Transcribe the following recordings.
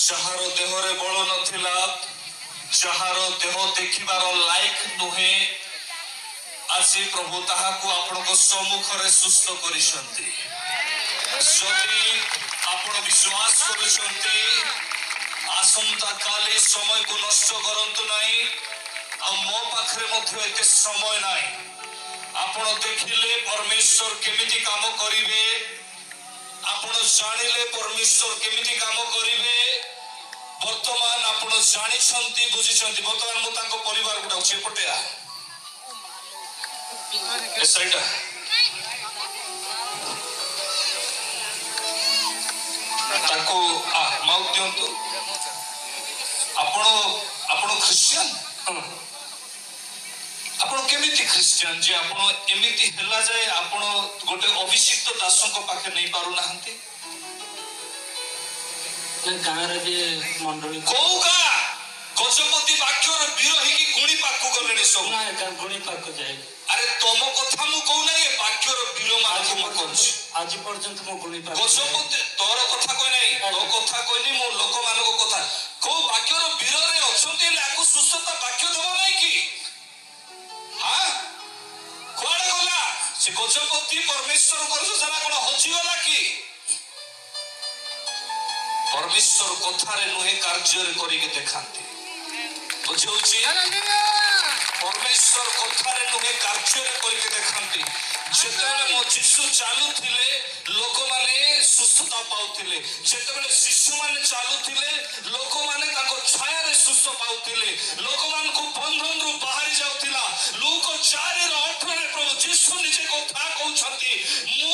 जहार देहरे बल नथिला जहार देह देखिबार लायक नुहे आज प्रभु ताहाकु आपनको सम्मुखरे सुस्थ करिसंती जदि आपण विश्वास करिसंती आसंता काली समय को नष्ट करंतु नाही आ मो पाखरे मध्ये एते समय नाही आपण देखिले परमेश्वर केमिति काम करिवे आपण जानिले परमेश्वर केमिति काम करिवे वर्तमान आपण जानिछंती बुझिछंती वर्तमान मु तांको परिवार गुडा छेपटे आ एसैटा ताको आ माउ दियंतु आपण क्रिश्चियन आपण केमिति क्रिश्चियन जे आपण एमिति हला जाय आपण गोटे अभिषिक्त दासक पाखे नै पारु नाहंती गाँव जे मंडली कोगा गजपति वाक्यर विरोही की गुणी पाकु गलेनी सब ना गुणी पाकु जाय अरे तुम कथा मु कहू नै वाक्यर विरो आज मु कहूची आज पर्यंत मु गुणी पाकु गजपति तोर कथा कोइ नै तो कथा कोइनी मु लोक मानको कथा को वाक्यर विरो रे अछंती लाकु सुस्थता वाक्य देबो नै की हां कोडे गला से गजपति परमेश्वर को योजना कोन हजी गला की परमेश्वर कथारे नुहे कार्य करी के देखांती बुझौची परमेश्वर कथारे नुहे कार्य करी के देखांती जेतेबेले मो यीशु चालू थिले लोक माने सुस्थता पाउथिले जेतेबेले शिशु माने चालू थिले लोक माने ताको छाया रे सुस्थ पाउथिले लोक मान को बंधन रु बाहरी जाउथिला लोक 4:18 रे प्रभु यीशु निजे कथा कहउछंती मु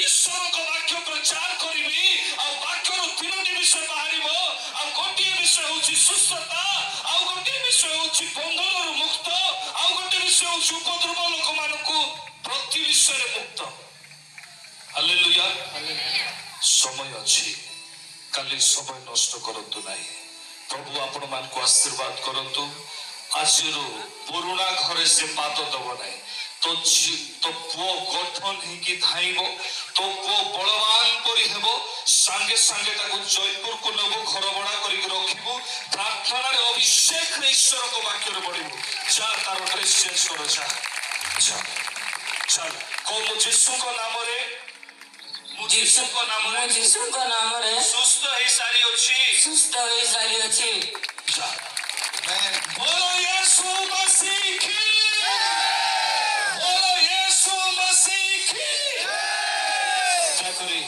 ईश्वर को वाक्य प्रचार करिवि आ वाक्य रो तीनोटी विषय बाहरिबो आ गोटी विषय होछि सुस्थता आ गोटी विषय होछि बंधन रु मुक्त आ गोटी विषय होछि उपद्रव लोक मानको प्रति विषय रे मुक्त हालेलुया समय अच्छी काली समय नष्ट करंतु नहीं प्रभु आपण मान को आशीर्वाद करंतु आज पुराना घरे से पात दब नहीं तो पुओ गठन ही धाइब तो पुओ बलवान परी हेबो संगे संगे ताको जयपुर को नबो घर भड़ा करिक रखिबो प्रार्थना रे अभिषेक रे ईश्वर को वाक्य रे पढिबो जा तार ड्रेस चेंज करो जा जा चल को यीशु को नाम रे यीशु को नाम रे सुस्त हे सारी अछि जा बोलो यीशु मसीह की बोलो यीशु मसीह की जय करी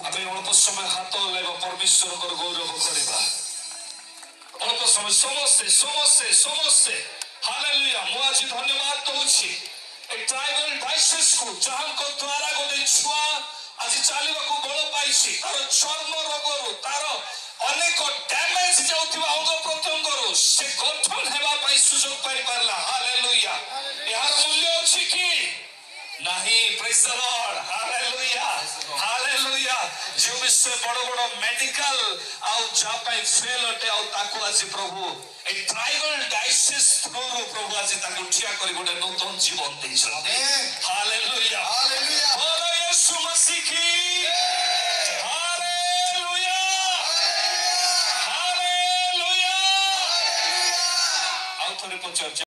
अबे अल्प समय हाथ लेबा परमेश्वर को गौरव करबा अल्प समय समस्ते हालेलुया मु आज धन्यवाद दउछि ए ट्राइबल डायसिस को जहां को द्वारा गोटे छुआ आज चालिबा को बळ पाइछि तार चर्म रोगरु तार अनेक डैमेज जाउथिबा अंग प्रत्यंगरु से गठन हेबा पई सुयोग पाइ परला हालेलुया यार मूल्य अछि की नहीं प्रेज द लॉर्ड हालेलुया जो विश्व बड़ बड़ मेडिकल आउ जापाई फेल अटे आउ ताकू आज प्रभु ए ट्राइबल डायसिस थ्रू प्रभु आज ताकू ठिया करी गोटे नूतन जीवन दैछन्ते हालेलुया बोलो यीशु मसीह की हालेलुया आउ थोड़े पचर